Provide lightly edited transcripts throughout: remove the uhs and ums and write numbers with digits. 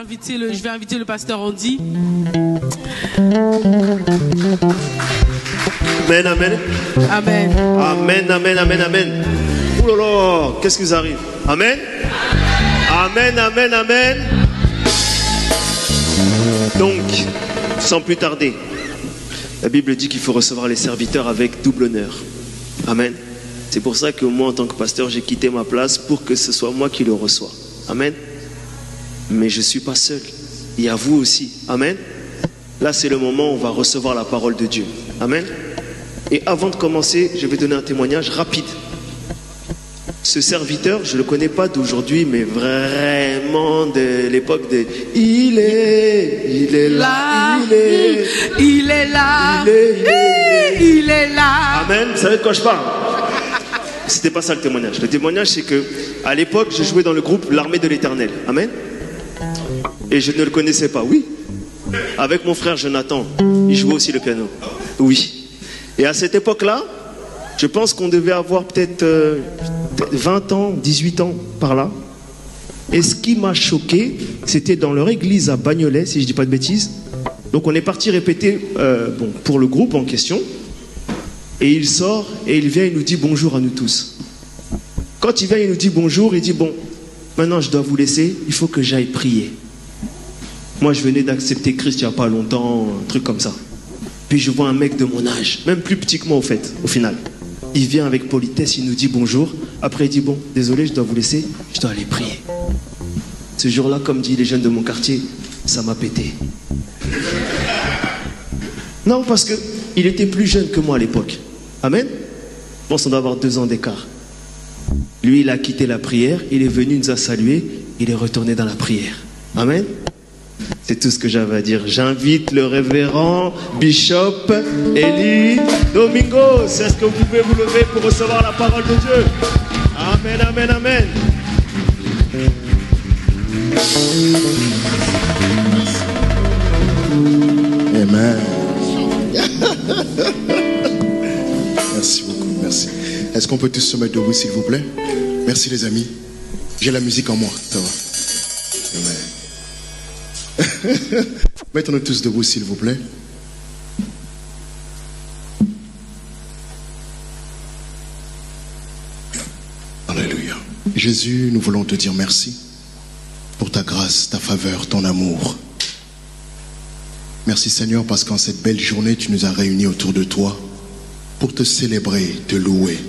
je vais inviter le pasteur Andy. Amen, amen. Amen. Amen, amen, amen, amen. Ouh là là, qu'est-ce qui nous arrive? Amen. Amen, amen, amen. Donc, sans plus tarder, la Bible dit qu'il faut recevoir les serviteurs avec double honneur. Amen. C'est pour ça que moi, en tant que pasteur, j'ai quitté ma place pour que ce soit moi qui le reçois. Amen. Mais je ne suis pas seul. Il y a vous aussi. Amen. Là, c'est le moment où on va recevoir la parole de Dieu. Amen. Et avant de commencer, je vais donner un témoignage rapide. Ce serviteur, je ne le connais pas d'aujourd'hui, mais vraiment de l'époque de « Il est là, il est là, il est là. » Amen, vous savez de quoi je parle? C'était pas ça le témoignage. Le témoignage, c'est que à l'époque, je jouais dans le groupe L'Armée de l'Éternel. Amen. Et je ne le connaissais pas, oui. Avec mon frère Jonathan, il jouait aussi le piano. Oui. Et à cette époque-là, je pense qu'on devait avoir peut-être 20 ans, 18 ans par là. Et ce qui m'a choqué, c'était dans leur église à Bagnolet, si je ne dis pas de bêtises. Donc on est parti répéter pour le groupe en question. Et il sort et il vient, il nous dit bonjour à nous tous. Quand il vient, il nous dit bonjour, il dit bon, maintenant je dois vous laisser, il faut que j'aille prier. Moi je venais d'accepter Christ il n'y a pas longtemps, un truc comme ça. Puis je vois un mec de mon âge, même plus petit que moi au final. Il vient avec politesse, il nous dit bonjour. Après il dit bon, désolé, je dois vous laisser, je dois aller prier. Ce jour-là, comme disent les jeunes de mon quartier, ça m'a pété. Non, parce qu'il était plus jeune que moi à l'époque. Amen. Je pense qu'on doit avoir 2 ans d'écart. Lui, il a quitté la prière, il est venu, il nous a salués, il est retourné dans la prière. Amen. C'est tout ce que j'avais à dire. J'invite le révérend Bishop Eli Domingo. Est-ce que vous pouvez vous lever pour recevoir la parole de Dieu? Amen, amen, amen. Amen. Merci beaucoup, merci. Est-ce qu'on peut tous se mettre debout, s'il vous plaît? Merci les amis. J'ai la musique en moi, ça va. Amen. Mettons-nous tous debout, s'il vous plaît. Alléluia. Jésus, nous voulons te dire merci pour ta grâce, ta faveur, ton amour. Merci Seigneur parce qu'en cette belle journée, tu nous as réunis autour de toi pour te célébrer, te louer,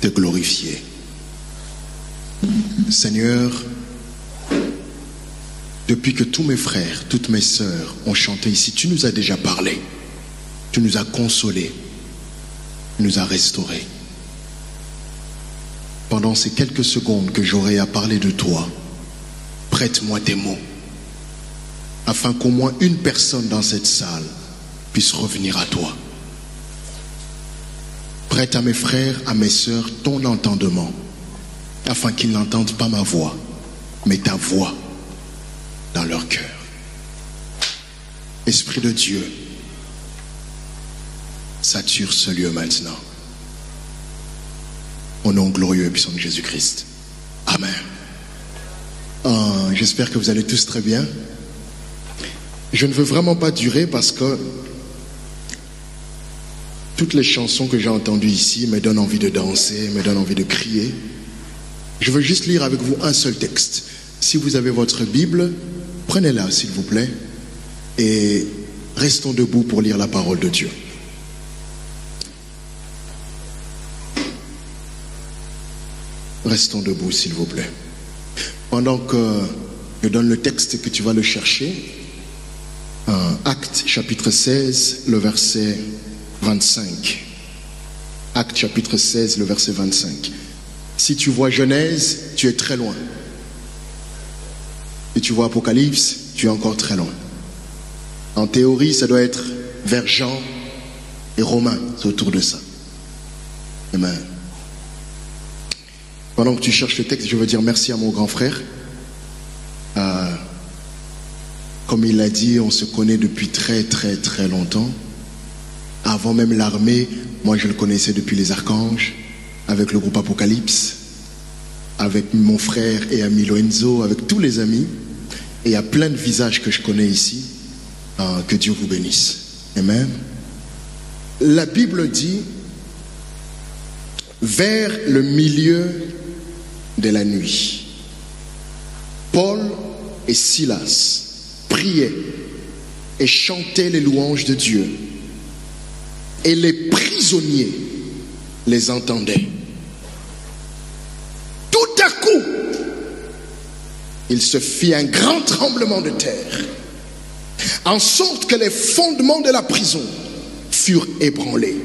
te glorifier. Seigneur, depuis que tous mes frères, toutes mes sœurs ont chanté ici, tu nous as déjà parlé, tu nous as consolés, tu nous as restaurés. Pendant ces quelques secondes que j'aurai à parler de toi, prête-moi tes mots, afin qu'au moins une personne dans cette salle puisse revenir à toi. Prête à mes frères, à mes sœurs, ton entendement, afin qu'ils n'entendent pas ma voix, mais ta voix dans leur cœur. Esprit de Dieu, sature ce lieu maintenant. Au nom glorieux et puissant de Jésus-Christ. Amen. J'espère que vous allez tous très bien. Je ne veux vraiment pas durer parce que toutes les chansons que j'ai entendues ici me donnent envie de danser, me donnent envie de crier. Je veux juste lire avec vous un seul texte. Si vous avez votre Bible, prenez-la s'il vous plaît et restons debout pour lire la parole de Dieu. Restons debout s'il vous plaît. Pendant que je donne le texte que tu vas le chercher, Actes chapitre 16, le verset 25. Actes chapitre 16, le verset 25. Si tu vois Genèse, tu es très loin. Si tu vois Apocalypse, tu es encore très loin. En théorie, ça doit être vers Jean et Romains, c'est autour de ça. Amen. Pendant que tu cherches le texte, je veux dire merci à mon grand frère. Comme il l'a dit, on se connaît depuis très très très longtemps. Avant même l'armée, moi je le connaissais depuis les Archanges, avec le groupe Apocalypse, avec mon frère et ami Lorenzo, avec tous les amis. Et il y a plein de visages que je connais ici. Que Dieu vous bénisse. Amen. La Bible dit, vers le milieu de la nuit, Paul et Silas priaient et chantaient les louanges de Dieu. Et les prisonniers les entendaient. Tout à coup, il se fit un grand tremblement de terre, en sorte que les fondements de la prison furent ébranlés.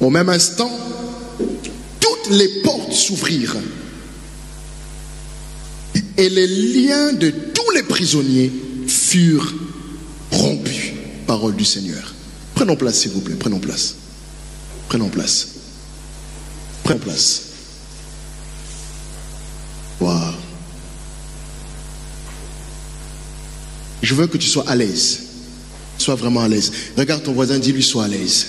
Au même instant, toutes les portes s'ouvrirent et les liens de tous les prisonniers furent rompus. Parole du Seigneur. Prenons place, s'il vous plaît. Prenons place. Prenons place. Prenons place. Waouh. Je veux que tu sois à l'aise. Sois vraiment à l'aise. Regarde ton voisin, dis-lui sois à l'aise.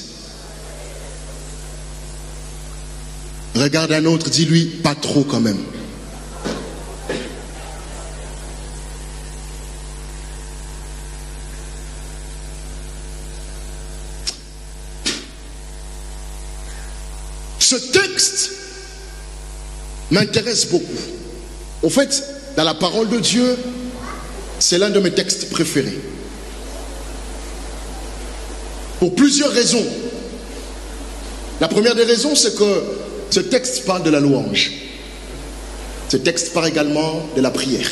Regarde un autre, dis-lui pas trop quand même. Ce texte m'intéresse beaucoup. Au fait, dans la parole de Dieu, c'est l'un de mes textes préférés. Pour plusieurs raisons. La première des raisons, c'est que ce texte parle de la louange. Ce texte parle également de la prière.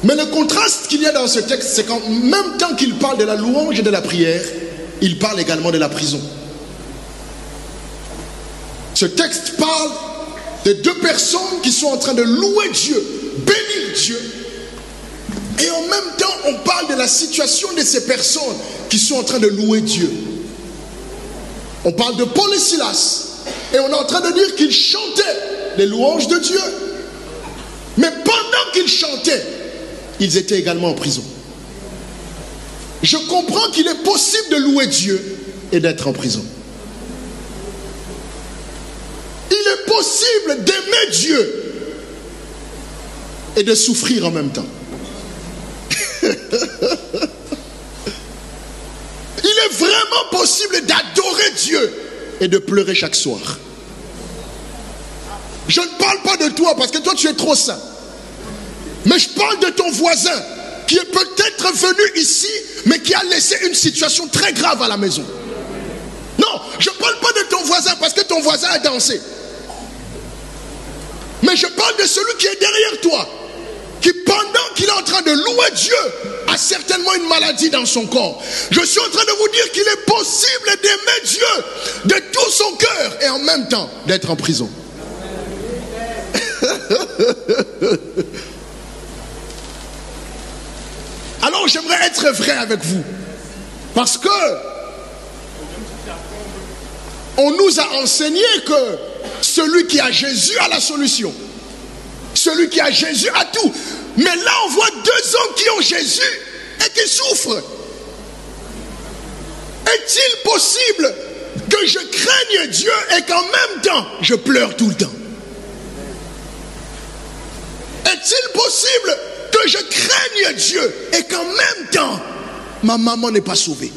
Mais le contraste qu'il y a dans ce texte, c'est qu'en même temps qu'il parle de la louange et de la prière, il parle également de la prison. Ce texte parle de deux personnes qui sont en train de louer Dieu, bénir Dieu. Et en même temps, on parle de la situation de ces personnes qui sont en train de louer Dieu. On parle de Paul et Silas. Et on est en train de dire qu'ils chantaient les louanges de Dieu. Mais pendant qu'ils chantaient, ils étaient également en prison. Je comprends qu'il est possible de louer Dieu et d'être en prison. Il est possible d'aimer Dieu et de souffrir en même temps. Il est vraiment possible d'adorer Dieu et de pleurer chaque soir. Je ne parle pas de toi parce que toi tu es trop saint. Mais je parle de ton voisin qui est peut-être venu ici mais qui a laissé une situation très grave à la maison. Non, je ne parle pas de ton voisin parce que ton voisin a dansé. Mais je parle de celui qui est derrière toi, qui pendant qu'il est en train de louer Dieu, a certainement une maladie dans son corps. Je suis en train de vous dire qu'il est possible d'aimer Dieu de tout son cœur et en même temps d'être en prison. Alors j'aimerais être vrai avec vous, parce que on nous a enseigné que celui qui a Jésus a la solution. Celui qui a Jésus a tout. Mais là, on voit deux hommes qui ont Jésus et qui souffrent. Est-il possible que je craigne Dieu et qu'en même temps, je pleure tout le temps? Est-il possible que je craigne Dieu et qu'en même temps, ma maman n'est pas sauvée?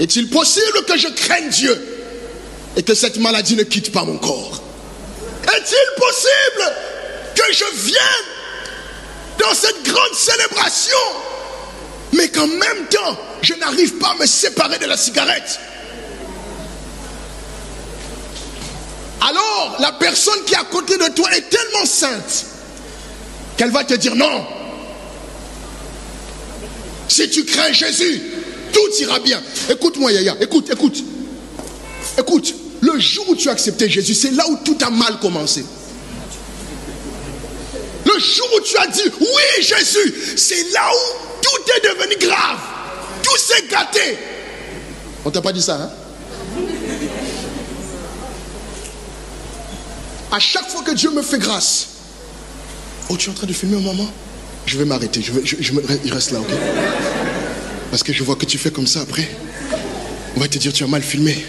Est-il possible que je craigne Dieu et que cette maladie ne quitte pas mon corps? Est-il possible que je vienne dans cette grande célébration, mais qu'en même temps, je n'arrive pas à me séparer de la cigarette? Alors, la personne qui est à côté de toi est tellement sainte qu'elle va te dire non. Si tu crains Jésus, tout ira bien. Écoute-moi, Yaya, écoute. Écoute, le jour où tu as accepté Jésus, c'est là où tout a mal commencé. Le jour où tu as dit oui Jésus, c'est là où tout est devenu grave. Tout s'est gâté. On t'a pas dit ça, hein? À chaque fois que Dieu me fait grâce. Oh, tu es en train de filmer, maman? Je vais m'arrêter, je reste là, ok? Parce que je vois que tu fais comme ça après. On va te dire tu as mal filmé.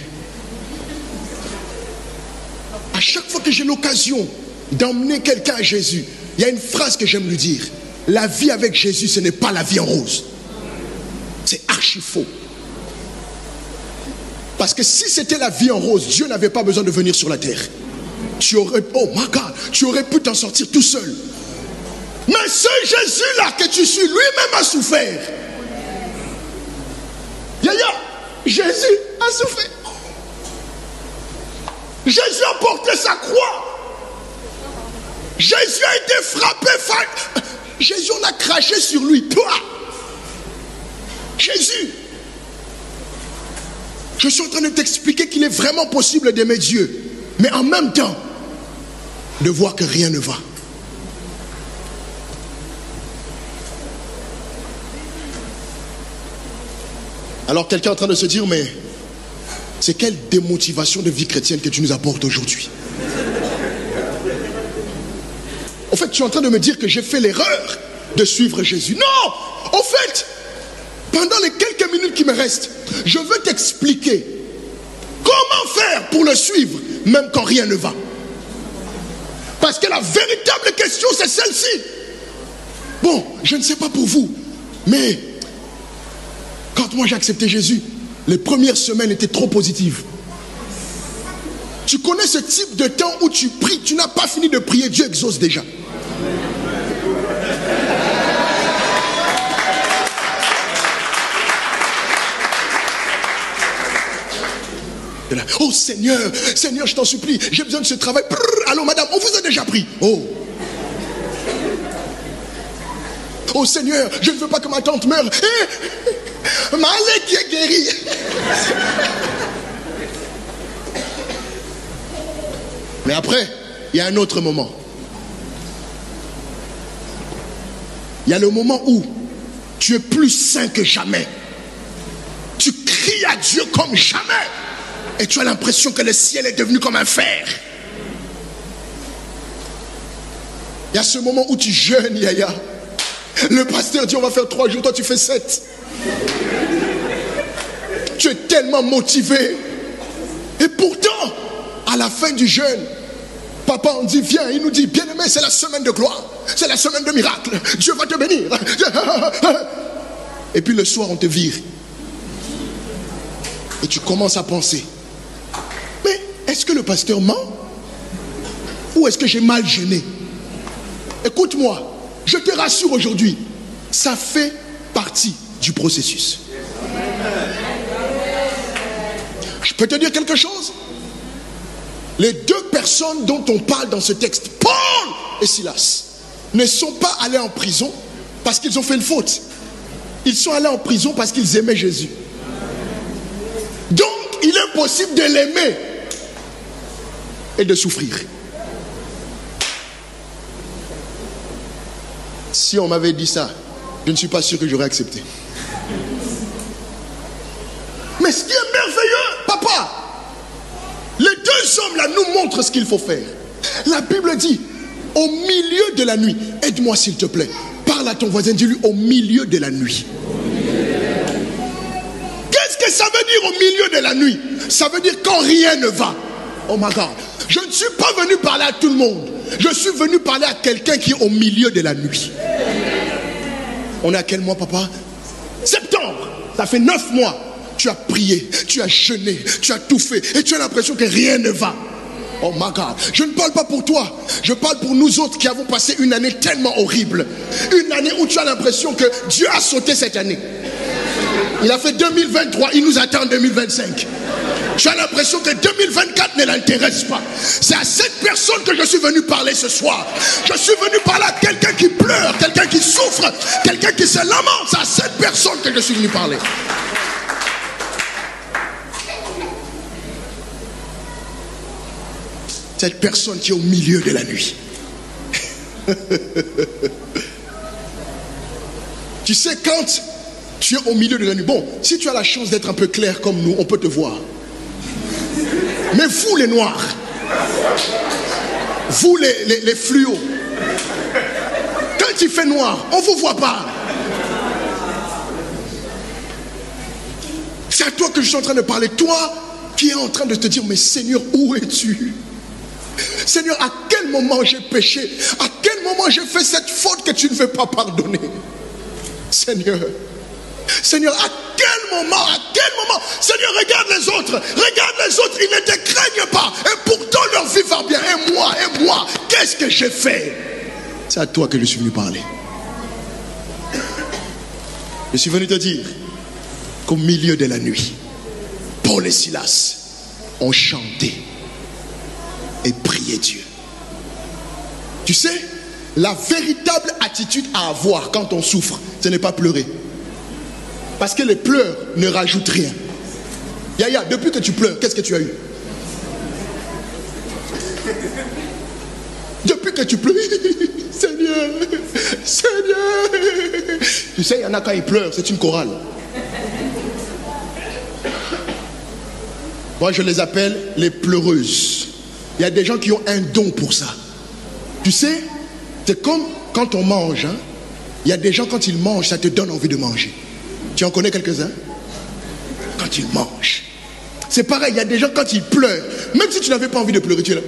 À chaque fois que j'ai l'occasion d'emmener quelqu'un à Jésus, il y a une phrase que j'aime lui dire. La vie avec Jésus, ce n'est pas la vie en rose. C'est archi faux. Parce que si c'était la vie en rose, Dieu n'avait pas besoin de venir sur la terre. Oh my God, tu aurais pu t'en sortir tout seul. Mais ce Jésus-là que tu suis, lui-même a souffert. Yaya, Jésus a souffert. Jésus a porté sa croix. Jésus a été frappé. Jésus, on a craché sur lui. Toi, Jésus. Je suis en train de t'expliquer qu'il est vraiment possible d'aimer Dieu, mais en même temps, de voir que rien ne va. Alors quelqu'un est en train de se dire, mais c'est quelle démotivation de vie chrétienne que tu nous apportes aujourd'hui? En fait, tu es en train de me dire que j'ai fait l'erreur de suivre Jésus. Non! En fait, pendant les quelques minutes qui me restent, je veux t'expliquer comment faire pour le suivre, même quand rien ne va. Parce que la véritable question, c'est celle-ci. Bon, je ne sais pas pour vous, mais quand moi j'ai accepté Jésus, les premières semaines étaient trop positives. Tu connais ce type de temps où tu pries, tu n'as pas fini de prier, Dieu exauce déjà. Oh Seigneur, Seigneur, je t'en supplie, j'ai besoin de ce travail. Allô madame, on vous a déjà pris. Oh Seigneur, je ne veux pas que ma tante meure. Malé qui est guéri. Mais après, il y a un autre moment. Il y a le moment où tu es plus saint que jamais. Tu cries à Dieu comme jamais. Et tu as l'impression que le ciel est devenu comme un fer. Il y a ce moment où tu jeûnes, Yaya. Le pasteur dit on va faire 3 jours, toi tu fais 7. Tu es tellement motivé. Et pourtant, à la fin du jeûne, papa on dit viens, il nous dit bien aimé, c'est la semaine de gloire, c'est la semaine de miracle, Dieu va te bénir. Et puis le soir on te vire. Et tu commences à penser, mais est-ce que le pasteur ment? Ou est-ce que j'ai mal jeûné? Écoute-moi, je te rassure aujourd'hui, ça fait partie du processus. Je peux te dire quelque chose? Les 2 personnes dont on parle dans ce texte, Paul et Silas, ne sont pas allés en prison parce qu'ils ont fait une faute. Ils sont allés en prison parce qu'ils aimaient Jésus. Donc, il est possible de l'aimer et de souffrir. Si on m'avait dit ça, je ne suis pas sûr que j'aurais accepté. Mais ce qui est merveilleux, papa, les 2 hommes là nous montrent ce qu'il faut faire. La Bible dit, au milieu de la nuit, aide-moi s'il te plaît, parle à ton voisin, dis-lui au milieu de la nuit. Qu'est-ce que ça veut dire au milieu de la nuit? Ça veut dire quand rien ne va. Oh my God, je ne suis pas venu parler à tout le monde. Je suis venu parler à quelqu'un qui est au milieu de la nuit. On est à quel mois, papa? Septembre. Ça fait 9 mois. Tu as prié, tu as jeûné, tu as tout fait et tu as l'impression que rien ne va. Oh my God, je ne parle pas pour toi, je parle pour nous autres qui avons passé une année tellement horrible. Une année où tu as l'impression que Dieu a sauté cette année. Il a fait 2023, il nous attend en 2025. Tu as l'impression que 2024 ne l'intéresse pas. C'est à cette personne que je suis venu parler ce soir. Je suis venu parler à quelqu'un qui pleure, quelqu'un qui souffre, quelqu'un qui se lamente. C'est à cette personne que je suis venu parler. Cette personne qui est au milieu de la nuit. Tu sais, quand tu es au milieu de la nuit, bon, si tu as la chance d'être un peu clair comme nous, on peut te voir. Mais vous les noirs, vous les fluos, quand il fait noir, on ne vous voit pas. C'est à toi que je suis en train de parler. Toi qui es en train de te dire, mais Seigneur, où es-tu? Seigneur, à quel moment j'ai péché? À quel moment j'ai fait cette faute que tu ne veux pas pardonner? Seigneur, Seigneur, à quel moment, Seigneur, regarde les autres, ils ne te craignent pas, et pourtant leur vie va bien, et moi, qu'est-ce que j'ai fait? C'est à toi que je suis venu parler. Je suis venu te dire qu'au milieu de la nuit, Paul et Silas ont chanté et prié Dieu. Tu sais, la véritable attitude à avoir quand on souffre, ce n'est pas pleurer. Parce que les pleurs ne rajoutent rien. Yaya, depuis que tu pleures, qu'est-ce que tu as eu? Depuis que tu pleures, Seigneur, Seigneur. Tu sais, il y en a quand ils pleurent, c'est une chorale. Moi, je les appelle les pleureuses. Il y a des gens qui ont un don pour ça. Tu sais, c'est comme quand on mange. Hein? Il y a des gens, quand ils mangent, ça te donne envie de manger. Tu en connais quelques-uns? Quand ils mangent. C'est pareil, il y a des gens, quand ils pleurent, même si tu n'avais pas envie de pleurer, tu es là.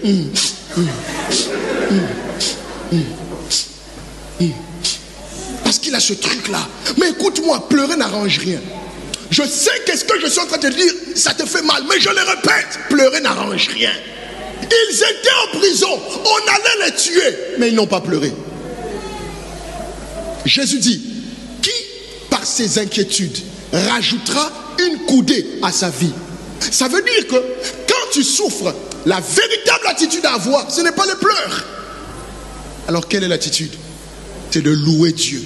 Parce qu'il a ce truc-là. Mais écoute-moi, pleurer n'arrange rien. Je sais qu'est-ce que je suis en train de dire, ça te fait mal, mais je le répète, pleurer n'arrange rien. Ils étaient en prison, on allait les tuer, mais ils n'ont pas pleuré. Jésus dit, qui par ses inquiétudes rajoutera une coudée à sa vie? Ça veut dire que quand tu souffres, la véritable attitude à avoir, ce n'est pas les pleurs. Alors quelle est l'attitude? C'est de louer Dieu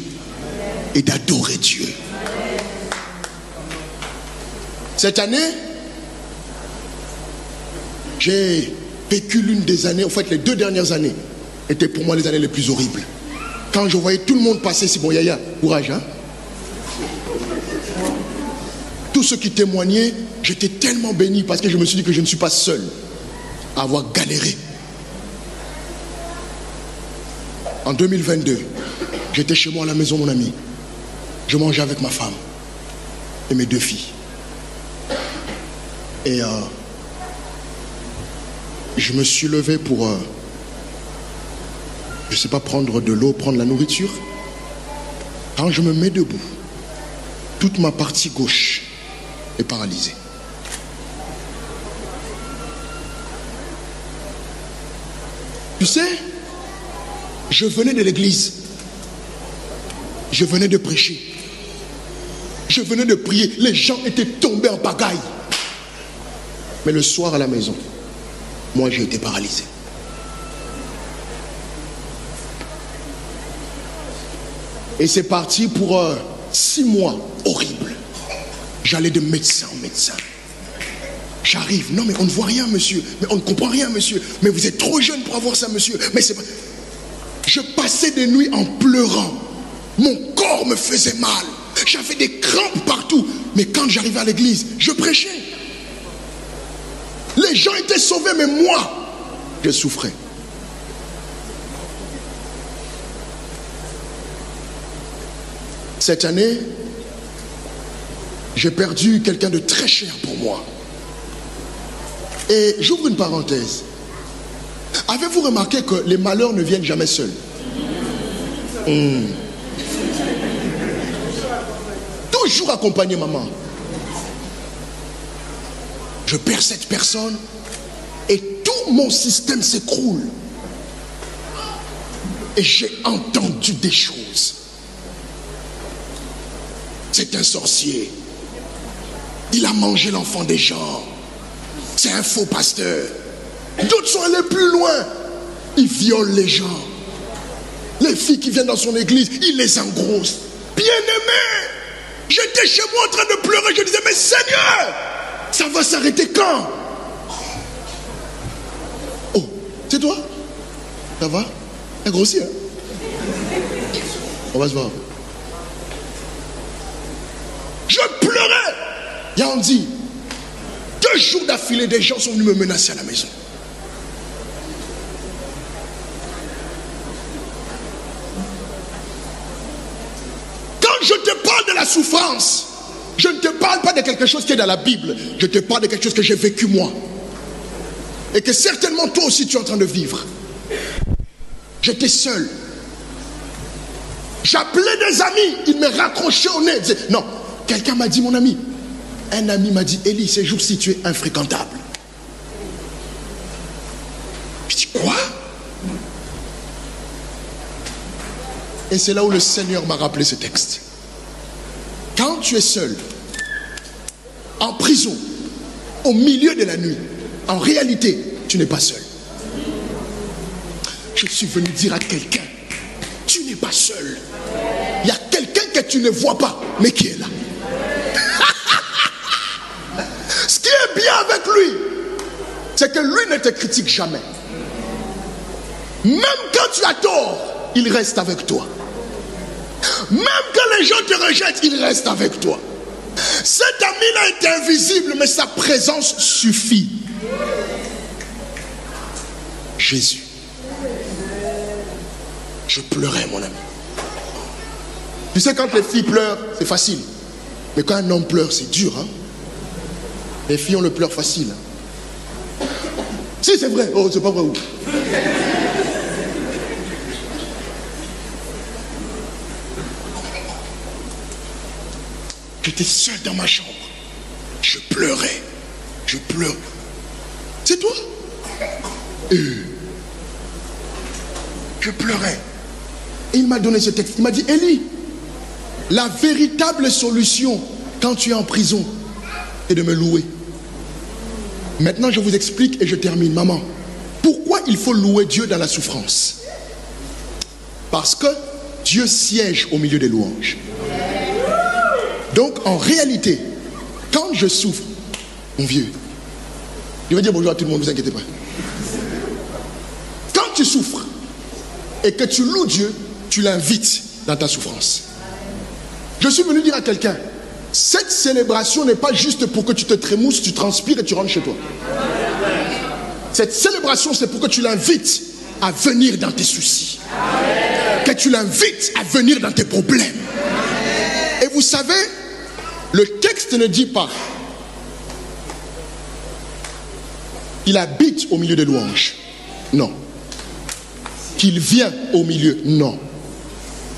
et d'adorer Dieu. Cette année, j'ai vécu l'une des années, en fait les 2 dernières années étaient pour moi les années les plus horribles. Quand je voyais tout le monde passer, c'est bon, Yaya, courage, hein? Tous ceux qui témoignaient, j'étais tellement béni parce que je me suis dit que je ne suis pas seul à avoir galéré. En 2022, j'étais chez moi à la maison, mon ami. Je mangeais avec ma femme et mes 2 filles. Et je me suis levé pour, je ne sais pas, prendre de l'eau, prendre la nourriture. Quand je me mets debout, toute ma partie gauche est paralysée. Tu sais, je venais de l'église. Je venais de prêcher. Je venais de prier. Les gens étaient tombés en pagaille. Mais le soir à la maison, moi j'ai été paralysé. Et c'est parti pour 6 mois horribles. J'allais de médecin en médecin. J'arrive, non mais on ne voit rien monsieur, mais on ne comprend rien monsieur, mais vous êtes trop jeune pour avoir ça monsieur, mais c'est pas... Je passais des nuits en pleurant, mon corps me faisait mal, j'avais des crampes partout, mais quand j'arrivais à l'église, je prêchais. Les gens étaient sauvés, mais moi, je souffrais. Cette année, j'ai perdu quelqu'un de très cher pour moi. Et j'ouvre une parenthèse. Avez-vous remarqué que les malheurs ne viennent jamais seuls? Toujours accompagné, maman. Je perds cette personne et tout mon système s'écroule. Et j'ai entendu des choses. C'est un sorcier. Il a mangé l'enfant des gens. C'est un faux pasteur. D'autres sont allés plus loin. Il viole les gens. Les filles qui viennent dans son église, il les engrosse. Bien-aimé, j'étais chez moi en train de pleurer. Je disais, mais Seigneur, ça va s'arrêter quand? Oh, c'est toi? Ça va? T'as grossi, hein? On va se voir. Je pleurais. Il y a on dit, 2 jours d'affilée, des gens sont venus me menacer à la maison. Quand je te parle de la souffrance, je ne te parle pas de quelque chose qui est dans la Bible. Je te parle de quelque chose que j'ai vécu moi. et que certainement toi aussi tu es en train de vivre. J'étais seul. J'appelais des amis, ils me raccrochaient au nez. Disaient, non, quelqu'un m'a dit, mon ami, un ami m'a dit, Élie, ces jours-ci tu es infréquentable. Je dis, quoi? Et c'est là où le Seigneur m'a rappelé ce texte. Quand tu es seul, en prison, au milieu de la nuit, en réalité, tu n'es pas seul. Je suis venu dire à quelqu'un, tu n'es pas seul. Il y a quelqu'un que tu ne vois pas, mais qui est là. Ce qui est bien avec lui, c'est que lui ne te critique jamais. Même quand tu as tort, il reste avec toi. Même quand les gens te rejettent, il reste avec toi. Cet ami-là est invisible, mais sa présence suffit. Jésus. Je pleurais, mon ami. Tu sais, quand les filles pleurent, c'est facile. Mais quand un homme pleure, c'est dur. Hein? Les filles, on le pleure facile. Hein? Si, c'est vrai. Oh, c'est pas vrai. J'étais seul dans ma chambre. Je pleurais. Je pleure. C'est toi? Je pleurais. Et il m'a donné ce texte. Il m'a dit, Élie, la véritable solution quand tu es en prison est de me louer. Maintenant, je vous explique et je termine. Maman, pourquoi il faut louer Dieu dans la souffrance? Parce que Dieu siège au milieu des louanges. Donc, en réalité, quand je souffre, mon vieux, je vais dire bonjour à tout le monde, ne vous inquiétez pas. Quand tu souffres et que tu loues Dieu, tu l'invites dans ta souffrance. Je suis venu dire à quelqu'un, cette célébration n'est pas juste pour que tu te trémousses, tu transpires et tu rentres chez toi. Cette célébration, c'est pour que tu l'invites à venir dans tes soucis. Que tu l'invites à venir dans tes problèmes. Et vous savez, le texte ne dit pas il habite au milieu des louanges. Non. Qu'il vient au milieu. Non.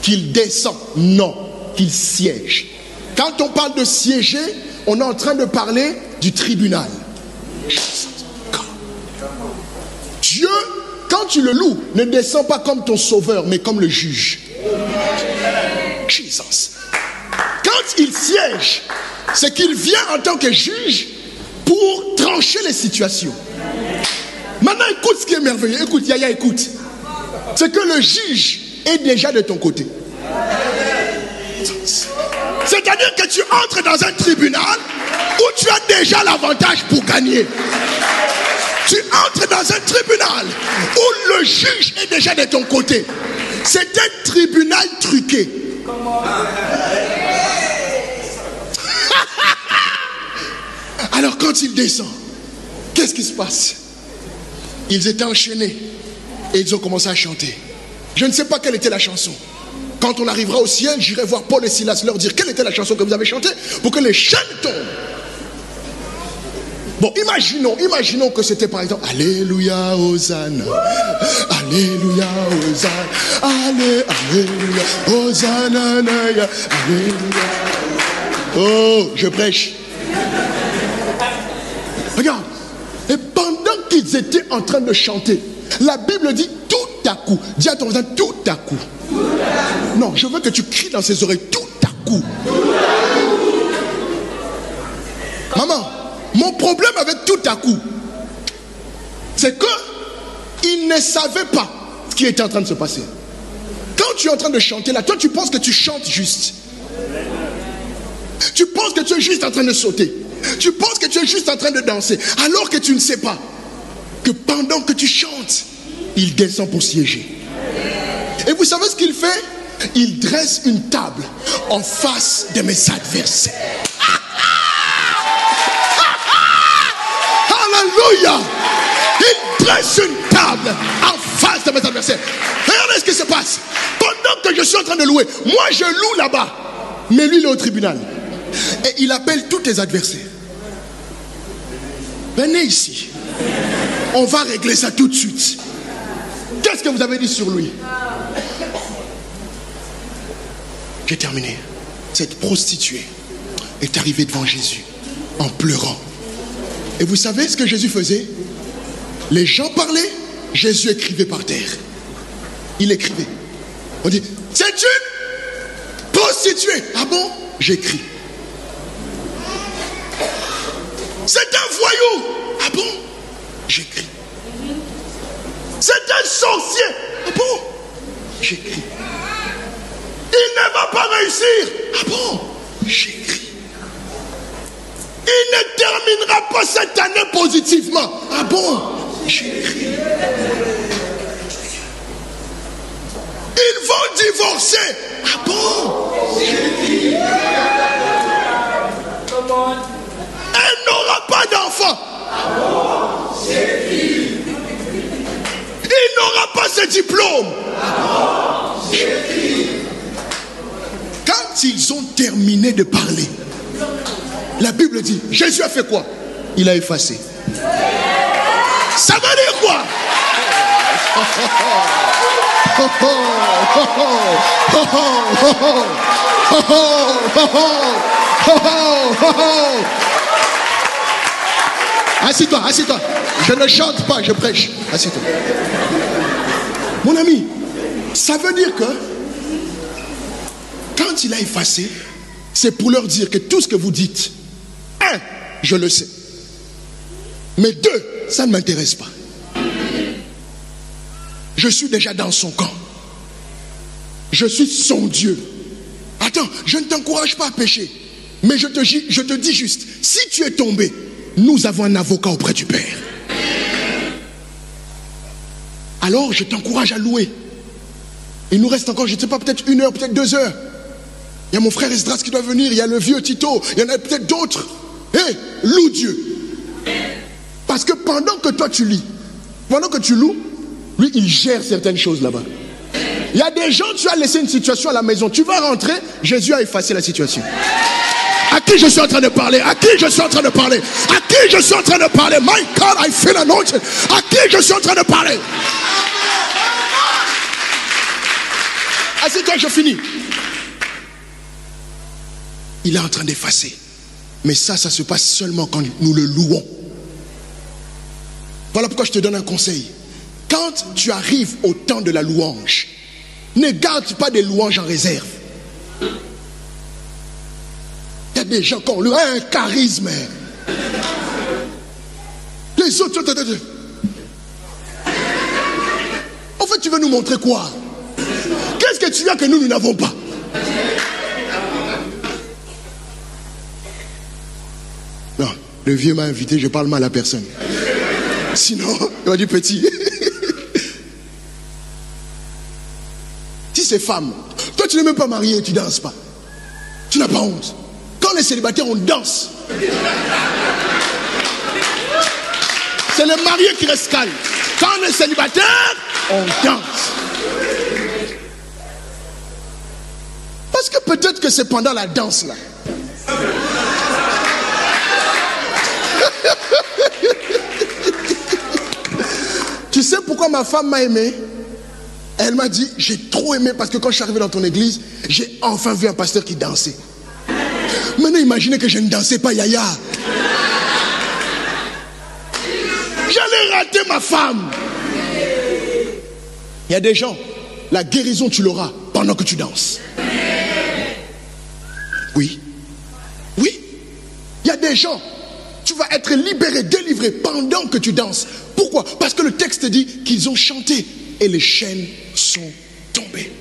Qu'il descend. Non. Qu'il siège. Quand on parle de siéger, on est en train de parler du tribunal. Dieu, quand tu le loues, ne descend pas comme ton sauveur, mais comme le juge. Jesus. Quand il siège, c'est qu'il vient en tant que juge pour trancher les situations. Maintenant, écoute ce qui est merveilleux. Écoute, Yaya, écoute. C'est que le juge est déjà de ton côté. C'est-à-dire que tu entres dans un tribunal où tu as déjà l'avantage pour gagner. Tu entres dans un tribunal où le juge est déjà de ton côté. C'est un tribunal truqué. Alors quand il descend, qu'est-ce qui se passe? Ils étaient enchaînés et ils ont commencé à chanter. Je ne sais pas quelle était la chanson. Quand on arrivera au ciel, j'irai voir Paul et Silas leur dire quelle était la chanson que vous avez chantée pour que les chaînes tombent. Bon, imaginons que c'était par exemple Alléluia, Hosanna, Alléluia, Hosanna, Alléluia, Hosanna, Alléluia. Oh, je prêche. Regarde, et pendant qu'ils étaient en train de chanter, la Bible dit tout à coup, dis à ton voisin tout à coup. Non, je veux que tu cries dans ses oreilles tout à coup. Maman, mon problème avec tout à coup, c'est que il ne savait pas ce qui était en train de se passer. Quand tu es en train de chanter là, toi tu penses que tu chantes juste. Tu penses que tu es juste en train de sauter. Tu penses que tu es juste en train de danser. Alors que tu ne sais pas que pendant que tu chantes, il descend pour siéger. Et vous savez ce qu'il fait? Il dresse une table en face de mes adversaires. Alléluia! Il dresse une table en face de mes adversaires. Regardez ce qui se passe. Pendant que je suis en train de louer, moi je loue là-bas, mais lui il est au tribunal. Et il appelle tous tes adversaires. Venez ici. On va régler ça tout de suite. Qu'est-ce que vous avez dit sur lui? J'ai terminé. Cette prostituée est arrivée devant Jésus en pleurant. Et vous savez ce que Jésus faisait? Les gens parlaient, Jésus écrivait par terre. Il écrivait. On dit, c'est une prostituée. Ah bon? J'écris. C'est un voyou. Ah bon? J'écris. C'est un sorcier. Ah bon? J'écris. Il ne va pas réussir. Ah bon? J'écris. Il ne terminera pas cette année positivement. Ah bon? J'écris. Ils vont divorcer. Ah bon? J'écris. Elle n'aura pas d'enfant. Ah bon? J'écris. Il n'aura pas ce diplôme. Ah bon? J'écris. Quand ils ont terminé de parler, la Bible dit, Jésus a fait quoi? Il a effacé. Ça veut dire quoi? Assis-toi, assis-toi. Je ne chante pas, je prêche. Assis-toi. Mon ami, ça veut dire que quand il a effacé, c'est pour leur dire que tout ce que vous dites, un, je le sais. Mais deux, ça ne m'intéresse pas. Je suis déjà dans son camp. Je suis son Dieu. Attends, je ne t'encourage pas à pécher. Mais je te dis juste, si tu es tombé, nous avons un avocat auprès du Père. Alors je t'encourage à louer. Il nous reste encore, je ne sais pas, peut-être 1 heure, peut-être 2 heures. Il y a mon frère Esdras qui doit venir, il y a le vieux Tito, il y en a peut-être d'autres. Hé, loue Dieu. Parce que pendant que toi tu lis, pendant que tu loues, lui il gère certaines choses là-bas. Il y a des gens, tu as laissé une situation à la maison, tu vas rentrer, Jésus a effacé la situation. À qui je suis en train de parler? À qui je suis en train de parler? À qui je suis en train de parler? My God, I feel anointed. À qui je suis en train de parler? Assieds-toi, je finis. Il est en train d'effacer. Mais ça se passe seulement quand nous le louons. Voilà pourquoi je te donne un conseil. Quand tu arrives au temps de la louange, ne garde pas des louanges en réserve. Il y a des gens qui ont un charisme. Les autres... En fait, tu veux nous montrer quoi? Qu'est-ce que tu as que nous n'avons pas? Non, le vieux m'a invité, je parle mal à personne. Sinon, il va dire petit. Si c'est femme, toi tu n'es même pas marié et tu danses pas. Tu n'as pas honte. Quand on est célibataire, on danse. C'est le marié qui reste calme. Quand on est célibataire, on danse. Parce que peut-être que c'est pendant la danse là. Tu sais pourquoi ma femme m'a aimé? Elle m'a dit, j'ai trop aimé parce que quand je suis arrivé dans ton église, j'ai enfin vu un pasteur qui dansait. Maintenant imaginez que je ne dansais pas, Yaya. J'allais rater ma femme. Il y a des gens, la guérison tu l'auras pendant que tu danses. Oui. Oui. Il y a des gens, tu vas être libéré, délivré pendant que tu danses. Pourquoi? Parce que le texte dit qu'ils ont chanté et les chaînes sont tombées.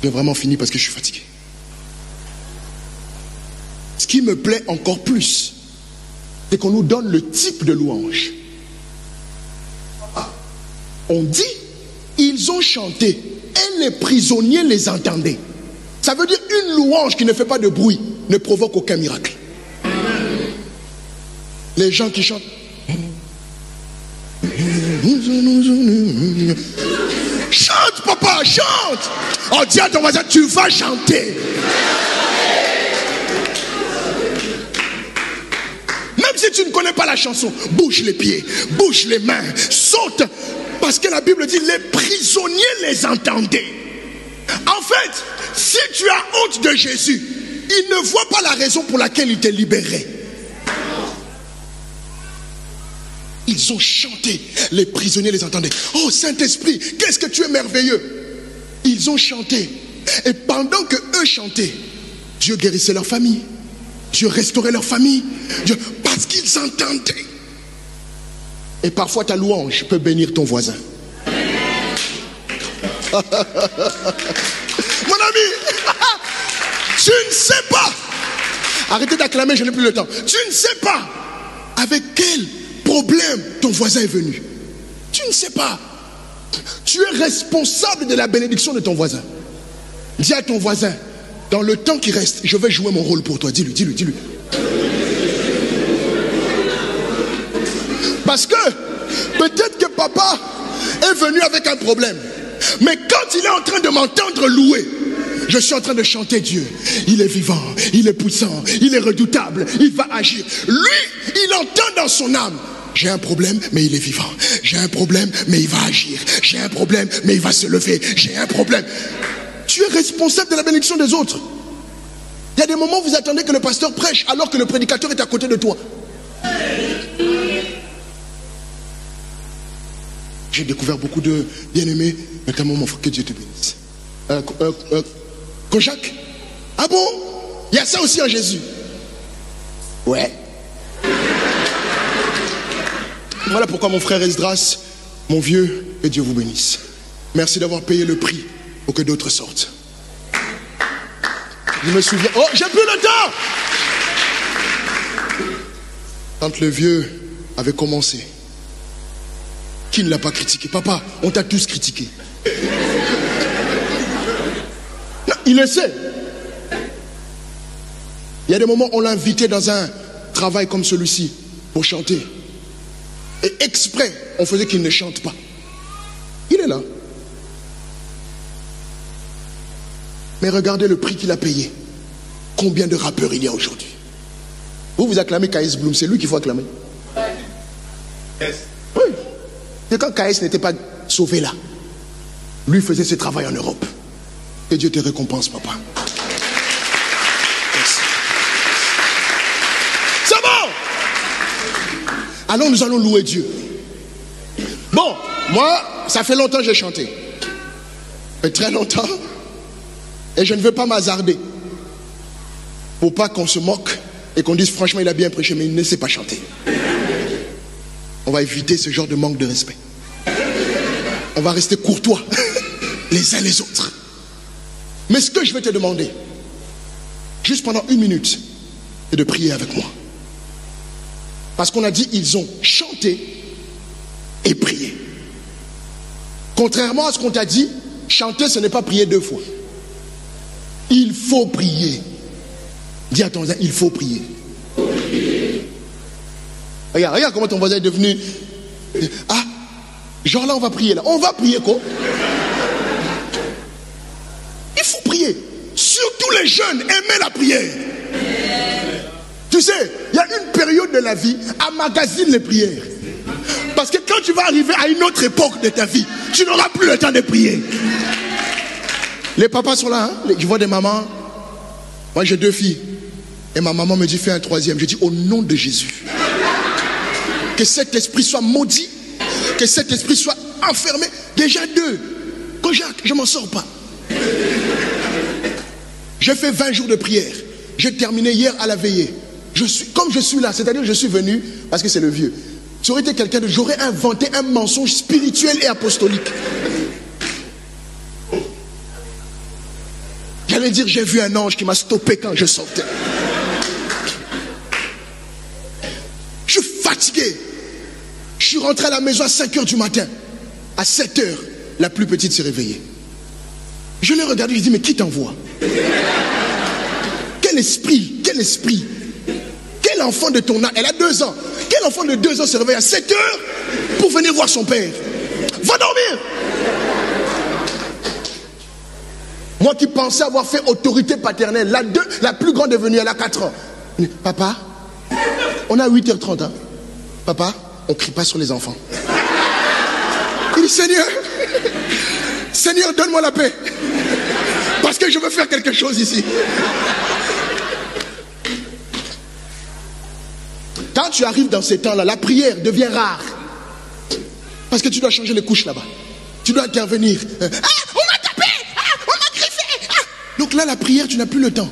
J'ai vraiment fini parce que je suis fatigué. Ce qui me plaît encore plus, c'est qu'on nous donne le type de louange. On dit, ils ont chanté et les prisonniers les entendaient. Ça veut dire une louange qui ne fait pas de bruit ne provoque aucun miracle. Les gens qui chantent. Chante papa, chante. Oh dis à ton voisin, tu vas chanter. Même tu ne connais pas la chanson, bouge les pieds, bouge les mains, saute. Parce que la Bible dit, les prisonniers les entendaient. En fait, si tu as honte de Jésus, il ne voit pas la raison pour laquelle il t'est libéré. Ils ont chanté, les prisonniers les entendaient. Oh Saint-Esprit, qu'est-ce que tu es merveilleux. Ils ont chanté. Et pendant que eux chantaient, Dieu guérissait leur famille. Dieu restaurait leur famille. Dieu, parce qu'ils entendaient. Et parfois ta louange peut bénir ton voisin. Mon ami, tu ne sais pas. Arrêtez d'acclamer, je n'ai plus le temps. Tu ne sais pas avec quel problème ton voisin est venu. Tu ne sais pas. Tu es responsable de la bénédiction de ton voisin. Dis à ton voisin, dans le temps qui reste, je vais jouer mon rôle pour toi. Dis-lui, dis-lui, dis-lui. Parce que peut-être que papa est venu avec un problème. Mais quand il est en train de m'entendre louer, je suis en train de chanter Dieu. Il est vivant, il est puissant, il est redoutable, il va agir. Lui, il entend dans son âme. J'ai un problème, mais il est vivant. J'ai un problème, mais il va agir. J'ai un problème, mais il va se lever. J'ai un problème. Tu es responsable de la bénédiction des autres. Il y a des moments où vous attendez que le pasteur prêche alors que le prédicateur est à côté de toi. J'ai découvert beaucoup de bien-aimés, notamment mon frère, que Dieu te bénisse. Kojak. Ah bon? Il y a ça aussi en Jésus. Ouais. Voilà pourquoi mon frère Esdras, mon vieux, que Dieu vous bénisse. Merci d'avoir payé le prix pour que d'autres sortent. Je me souviens... Oh, j'ai plus le temps! Quand le vieux avait commencé, qui ne l'a pas critiqué? Papa, on t'a tous critiqué. Non, il le sait. Il y a des moments où on l'a invité dans un travail comme celui-ci pour chanter. Et exprès, on faisait qu'il ne chante pas. Il est là. Mais regardez le prix qu'il a payé. Combien de rappeurs il y a aujourd'hui? Vous acclamez K.S. Bloom, c'est lui qu'il faut acclamer. Yes. Oui. Et quand K.S. n'était pas sauvé là, lui faisait ce travail en Europe. Que Dieu te récompense, papa. Merci. C'est bon. Alors nous allons louer Dieu. Bon, moi, ça fait longtemps que j'ai chanté. Ça fait très longtemps. Et je ne veux pas m'hasarder. Pour pas qu'on se moque et qu'on dise franchement il a bien prêché mais il ne sait pas chanter. On va éviter ce genre de manque de respect. On va rester courtois les uns les autres. Mais ce que je vais te demander, juste pendant 1 minute, c'est de prier avec moi. Parce qu'on a dit ils ont chanté et prié. Contrairement à ce qu'on t'a dit, chanter ce n'est pas prier 2 fois. Il faut prier. Dis à ton voisin, il faut prier. Regarde comment ton voisin est devenu. Ah, genre là on va prier là. On va prier quoi? Il faut prier. Surtout les jeunes, aimez la prière. Tu sais, il y a une période de la vie, emmagasine les prières. Parce que quand tu vas arriver à une autre époque de ta vie, tu n'auras plus le temps de prier. Les papas sont là, hein? Je vois des mamans. Moi j'ai 2 filles. Et ma maman me dit fais un 3e. Je dis au nom de Jésus. Que cet esprit soit maudit. Que cet esprit soit enfermé. Déjà 2. Kojak, je m'en sors pas. J'ai fait 20 jours de prière. J'ai terminé hier à la veillée. Comme je suis là, c'est-à-dire je suis venu parce que c'est le vieux. Ça aurait été quelqu'un de... J'aurais inventé un mensonge spirituel et apostolique. J'allais dire j'ai vu un ange qui m'a stoppé quand je sortais. Je suis fatigué. Je suis rentré à la maison à 5h du matin. À 7h, la plus petite s'est réveillée. Je l'ai regardé, je lui ai dit mais qui t'envoie? Quel esprit? Quel esprit? Quel enfant de ton âge? Elle a 2 ans. Quel enfant de 2 ans se réveille à 7h pour venir voir son père? Va dormir. Moi qui pensais avoir fait autorité paternelle, la plus grande est venue, elle a 4 ans. Papa, On est à 8h30. Hein. Papa, on ne crie pas sur les enfants. Il dit, Seigneur, Seigneur, donne-moi la paix. Parce que je veux faire quelque chose ici. Quand tu arrives dans ces temps-là, la prière devient rare. Parce que tu dois changer les couches là-bas. Tu dois intervenir. Ah, on m'a tapé. Ah, on m'a griffé. Ah. Donc là, la prière, tu n'as plus le temps.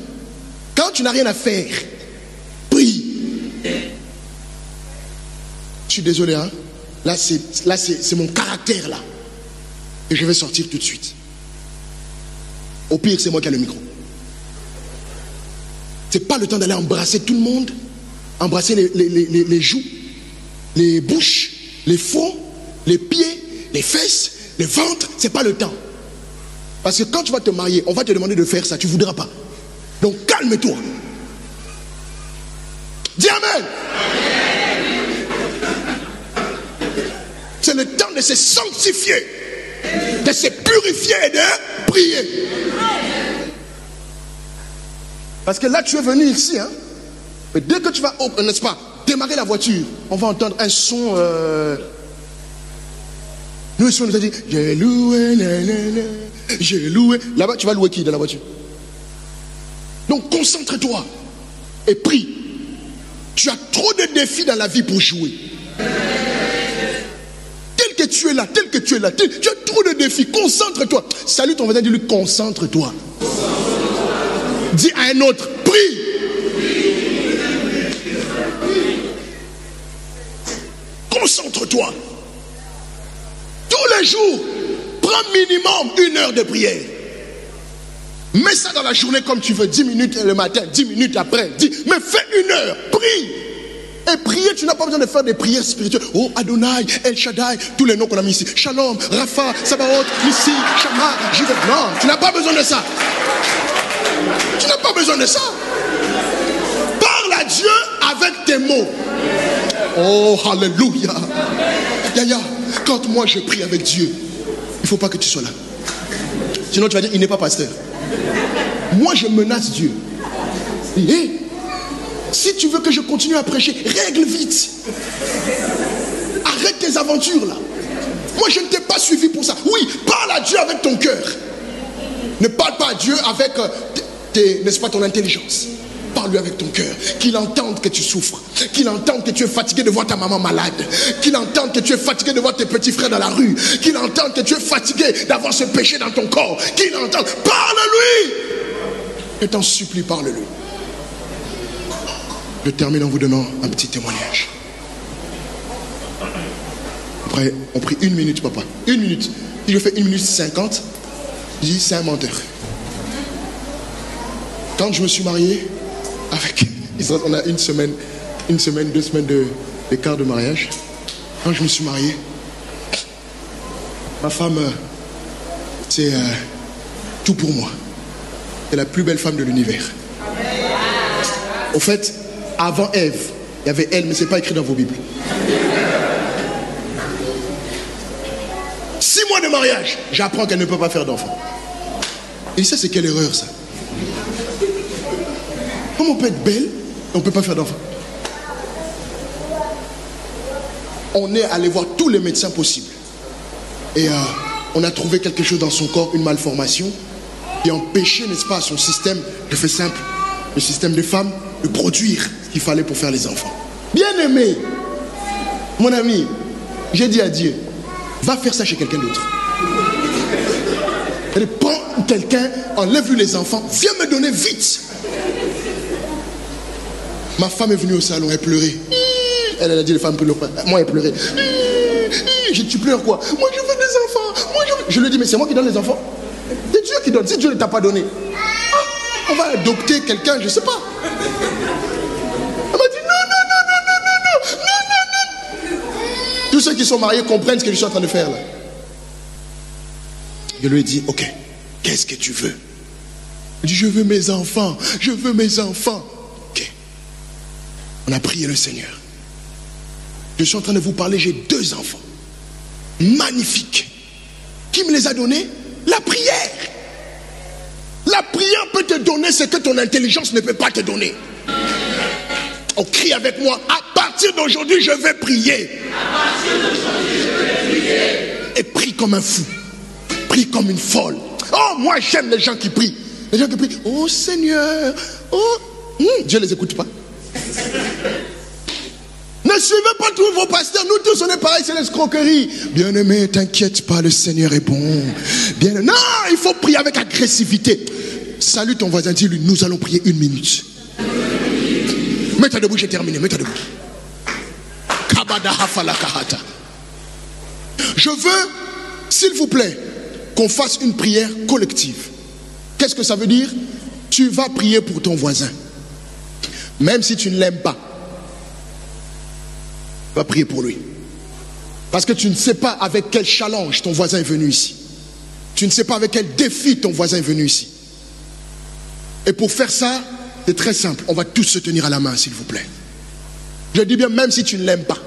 Quand tu n'as rien à faire, prie. Je suis désolé, hein. Là, c'est mon caractère, là. Et je vais sortir tout de suite. Au pire, c'est moi qui ai le micro. C'est pas le temps d'aller embrasser tout le monde. Embrasser les joues, les bouches, les fronts, les pieds, les fesses, le ventre. C'est pas le temps. Parce que quand tu vas te marier, on va te demander de faire ça. Tu ne voudras pas. Donc calme-toi. Dis Amen. C'est le temps de se sanctifier, de se purifier et de prier. Parce que là, tu es venu ici, hein. Mais dès que tu vas, n'est-ce pas, démarrer la voiture, on va entendre un son. Nous ici, on nous a dit, j'ai loué, j'ai loué. Là-bas, tu vas louer qui dans la voiture? Donc, concentre-toi et prie. Tu as trop de défis dans la vie pour jouer. Tel que tu es là, tel que tu es là, tu as trop de défis. Concentre-toi. Salut ton voisin, dis-lui, concentre-toi. Dis à un autre, prie. Concentre-toi. Tous les jours, prends minimum 1 heure de prière. Mets ça dans la journée comme tu veux. 10 minutes le matin, 10 minutes après. Mais fais 1 heure. Prie. Et prier, tu n'as pas besoin de faire des prières spirituelles. Oh, Adonai, El Shaddai, tous les noms qu'on a mis ici. Shalom, Rapha, Sabaoth, Nissi, Shama, Jivet. Non, tu n'as pas besoin de ça. Tu n'as pas besoin de ça. Parle à Dieu avec tes mots. Oh, alléluia. Yaya, quand moi je prie avec Dieu, il ne faut pas que tu sois là. Sinon tu vas dire, il n'est pas pasteur. Moi je menace Dieu. Et si tu veux que je continue à prêcher, règle vite. Arrête tes aventures là. Moi je ne t'ai pas suivi pour ça. Oui, parle à Dieu avec ton cœur. Ne parle pas à Dieu avec, n'est-ce pas, ton intelligence. Parle-lui avec ton cœur. Qu'il entende que tu souffres. Qu'il entende que tu es fatigué de voir ta maman malade. Qu'il entende que tu es fatigué de voir tes petits frères dans la rue. Qu'il entende que tu es fatigué d'avoir ce péché dans ton corps. Qu'il entende. Parle-lui. Je t'en supplie, parle-lui. Je termine en vous donnant un petit témoignage. Après, on prie 1 minute, papa. 1 minute. Si je fais 1 minute 50, je dis c'est un menteur. Quand je me suis marié, avec Israël, on a 1 semaine, 2 semaines d'écart de mariage. Quand je me suis marié, ma femme, c'est tout pour moi. C'est la plus belle femme de l'univers. Au fait, avant Ève, il y avait elle, mais ce n'est pas écrit dans vos Bibles. 6 mois de mariage, j'apprends qu'elle ne peut pas faire d'enfant. Et ça, c'est quelle erreur ça? Comment on peut être belle et on ne peut pas faire d'enfant? On est allé voir tous les médecins possibles. Et on a trouvé quelque chose dans son corps, une malformation, qui empêchait, n'est-ce pas, son système, je fais simple, le système des femmes, de produire ce qu'il fallait pour faire les enfants. Bien aimé, mon ami, j'ai dit à Dieu, va faire ça chez quelqu'un d'autre. Prends quelqu'un, enlève-lui les enfants, viens me donner vite. Ma femme est venue au salon, elle pleurait. Elle a dit, les femmes pleurent pas. Moi, elle pleurait. Tu pleures quoi? Moi, je veux des enfants. Je lui ai dit, mais c'est moi qui donne les enfants. C'est Dieu qui donne. Si Dieu ne t'a pas donné, on va adopter quelqu'un, je ne sais pas. Elle m'a dit, non. Tous ceux qui sont mariés comprennent ce que je suis en train de faire là. Je lui ai dit, ok, qu'est-ce que tu veux? Il dit, je veux mes enfants. Je veux mes enfants. Ok. On a prié le Seigneur. Je suis en train de vous parler, j'ai 2 enfants. Magnifiques. Qui me les a donnés? La prière. La prière peut te donner ce que ton intelligence ne peut pas te donner. On crie avec moi, à partir d'aujourd'hui, je vais prier. Et prie comme un fou. Prie comme une folle. Oh, moi j'aime les gens qui prient. Les gens qui prient, oh Seigneur, oh, Dieu ne les écoute pas. Ne suivez pas tous vos pasteurs, nous tous on est pareil, c'est l'escroquerie. Bien-aimé, t'inquiète pas, le Seigneur est bon. Non, il faut prier avec agressivité. Salue ton voisin, dis-lui, nous allons prier 1 minute. Mets-toi debout, j'ai terminé, mets-toi debout. Je veux, s'il vous plaît, qu'on fasse une prière collective. Qu'est-ce que ça veut dire? Tu vas prier pour ton voisin. Même si tu ne l'aimes pas, tu vas prier pour lui. Parce que tu ne sais pas avec quel challenge ton voisin est venu ici. Tu ne sais pas avec quel défi ton voisin est venu ici. Et pour faire ça, c'est très simple. On va tous se tenir à la main, s'il vous plaît. Je dis bien, même si tu ne l'aimes pas.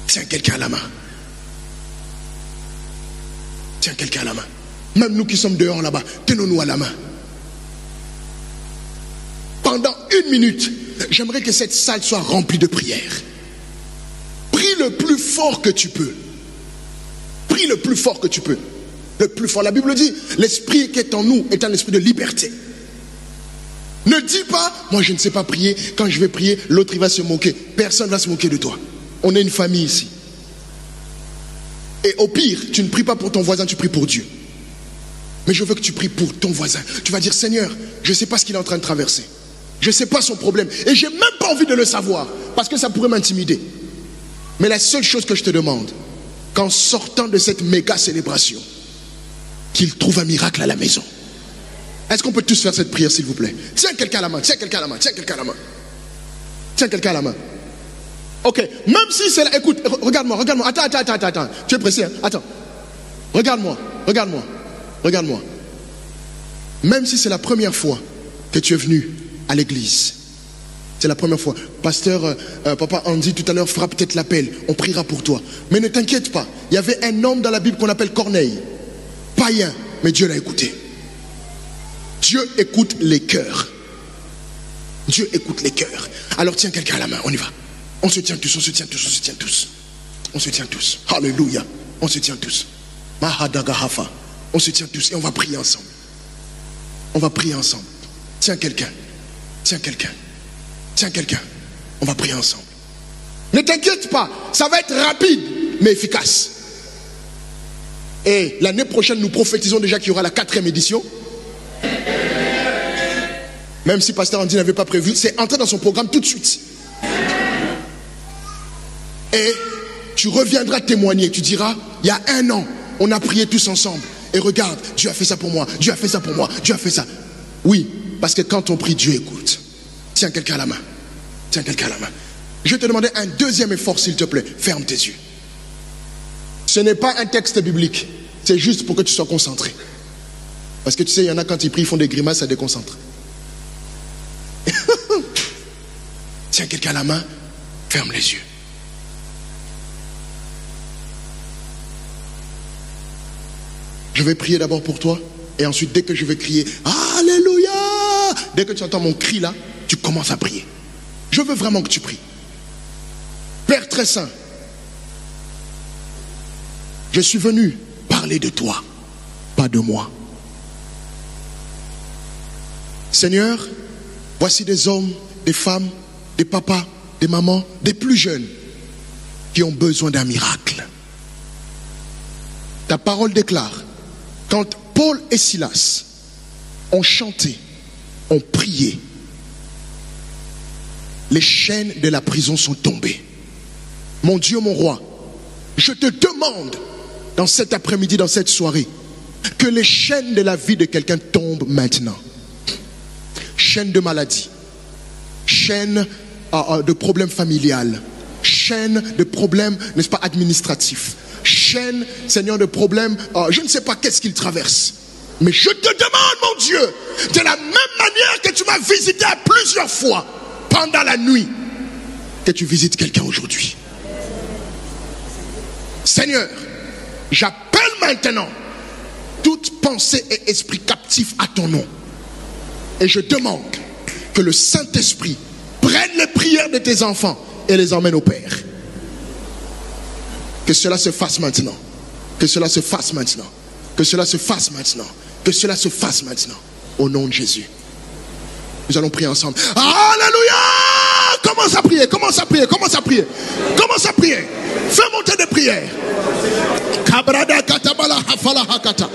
Tiens quelqu'un à la main. Tiens quelqu'un à la main. Même nous qui sommes dehors là-bas, tenons-nous à la main. Pendant 1 minute, j'aimerais que cette salle soit remplie de prières. Prie le plus fort que tu peux. Prie le plus fort que tu peux. Le plus fort. La Bible dit, l'esprit qui est en nous est un esprit de liberté. Ne dis pas, moi je ne sais pas prier. Quand je vais prier, l'autre il va se moquer. Personne ne va se moquer de toi. On est une famille ici. Et au pire, tu ne pries pas pour ton voisin, tu pries pour Dieu. Mais je veux que tu pries pour ton voisin. Tu vas dire, Seigneur, je ne sais pas ce qu'il est en train de traverser. Je ne sais pas son problème. Et je n'ai même pas envie de le savoir. Parce que ça pourrait m'intimider. Mais la seule chose que je te demande, qu'en sortant de cette méga célébration, qu'il trouve un miracle à la maison. Est-ce qu'on peut tous faire cette prière, s'il vous plaît? Tiens quelqu'un à la main, tiens quelqu'un à la main, tiens quelqu'un à la main. Tiens quelqu'un à la main. Ok, même si c'est là, écoute, regarde-moi, regarde-moi. Attends. Tu es pressé, hein? Attends. Regarde-moi. Même si c'est la première fois que tu es venu à l'église, c'est la première fois. Pasteur, papa Andy tout à l'heure fera peut-être l'appel. On priera pour toi. Mais ne t'inquiète pas. Il y avait un homme dans la Bible qu'on appelle Corneille. Païen, mais Dieu l'a écouté. Dieu écoute les cœurs. Dieu écoute les cœurs. Alors tiens quelqu'un à la main, on y va. On se tient tous. On se tient tous. Alléluia. On se tient tous. Mahadagahafa. On se tient tous et on va prier ensemble. On va prier ensemble. Tiens quelqu'un. On va prier ensemble. Ne t'inquiète pas, ça va être rapide, mais efficace. Et l'année prochaine, nous prophétisons déjà qu'il y aura la 4e édition. Même si Pasteur Andy n'avait pas prévu, c'est entré dans son programme tout de suite. Et tu reviendras témoigner, tu diras, il y a 1 an, on a prié tous ensemble. Et regarde, Dieu a fait ça pour moi, Dieu a fait ça pour moi, Dieu a fait ça. Oui, parce que quand on prie, Dieu écoute. Tiens quelqu'un à la main. Je vais te demander un 2e effort, s'il te plaît. Ferme tes yeux. Ce n'est pas un texte biblique. C'est juste pour que tu sois concentré. Parce que tu sais, il y en a quand ils prient, ils font des grimaces, ça déconcentre. Tiens quelqu'un à la main. Ferme les yeux. Je vais prier d'abord pour toi. Et ensuite, dès que je vais crier Alléluia, dès que tu entends mon cri là, tu commences à prier. Je veux vraiment que tu pries. Père très saint, je suis venu parler de toi, pas de moi. Seigneur, voici des hommes, des femmes, des papas, des mamans, des plus jeunes qui ont besoin d'un miracle. Ta parole déclare, quand Paul et Silas ont chanté, ont prié, les chaînes de la prison sont tombées. Mon Dieu, mon roi, je te demande dans cet après-midi, dans cette soirée, que les chaînes de la vie de quelqu'un tombent maintenant. Chaînes de maladie, chaînes de problèmes familiales, chaînes de problèmes, n'est-ce pas, administratifs, chaînes, Seigneur, de problèmes, je ne sais pas qu'est-ce qu'ils traversent. Mais je te demande, mon Dieu, de la même manière que tu m'as visité à plusieurs fois pendant la nuit, que tu visites quelqu'un aujourd'hui. Seigneur, j'appelle maintenant tous toute pensée et esprit captif à ton nom. Et je demande que le Saint-Esprit prenne les prières de tes enfants et les emmène au Père. Que cela se fasse maintenant. Que cela se fasse maintenant. Que cela se fasse maintenant. Que cela se fasse maintenant. Au nom de Jésus. Nous allons prier ensemble. Alléluia! Commence à prier, commence à prier, commence à prier. Commence à prier. Fais monter des prières. Kabrada katabala hafala hakata.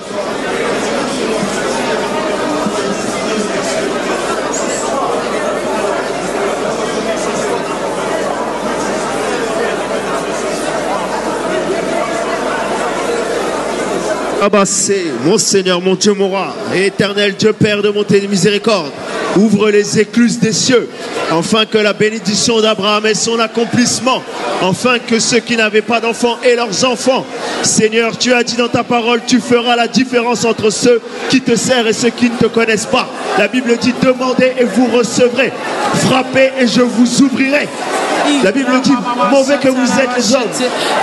Abassé, mon Seigneur, mon Dieu, mon roi, et éternel Dieu Père de bonté et de miséricorde, ouvre les écluses des cieux, afin que la bénédiction d'Abraham ait son accomplissement, afin que ceux qui n'avaient pas d'enfants aient leurs enfants. Seigneur, tu as dit dans ta parole, tu feras la différence entre ceux qui te servent et ceux qui ne te connaissent pas. La Bible dit, demandez et vous recevrez, frappez et je vous ouvrirai. La Bible dit, mauvais que vous êtes les hommes,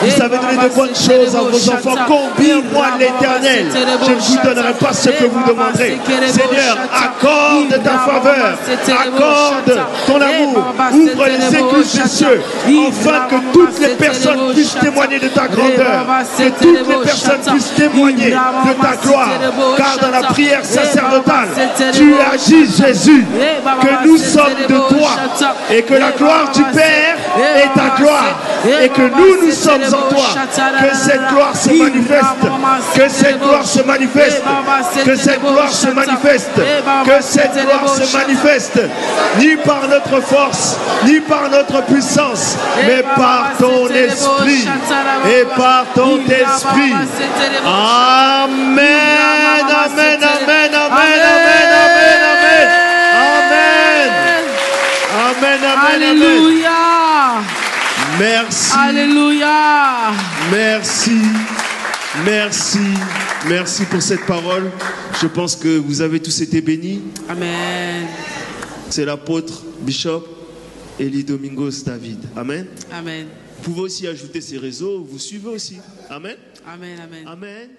vous avez donné de bonnes choses à vos enfants. Combien moi l'Éternel, je ne vous donnerai pas ce que vous demanderez. Seigneur, accorde ta faveur, accorde ton amour, ouvre les écluses des cieux, afin que toutes les personnes puissent témoigner de ta grandeur, que toutes les personnes puissent témoigner de ta gloire, car dans la prière sacerdotale, tu agis, Jésus, que nous sommes de toi et que la gloire du Père est ta gloire et que nous sommes en toi. Que cette gloire se manifeste, que cette gloire se manifeste, que cette gloire se manifeste, que cette gloire se manifeste, ni par notre force, ni par notre puissance, mais par ton esprit et par ton esprit. Amen, amen, amen, amen, amen, amen, amen, amen, amen, amen, Alléluia. Merci. Alléluia. Merci. Merci. Merci pour cette parole. Je pense que vous avez tous été bénis. Amen. C'est l'apôtre Bishop Eli Domingos David. Amen. Amen. Vous pouvez aussi ajouter ces réseaux. Vous suivez aussi. Amen. Amen. Amen. Amen.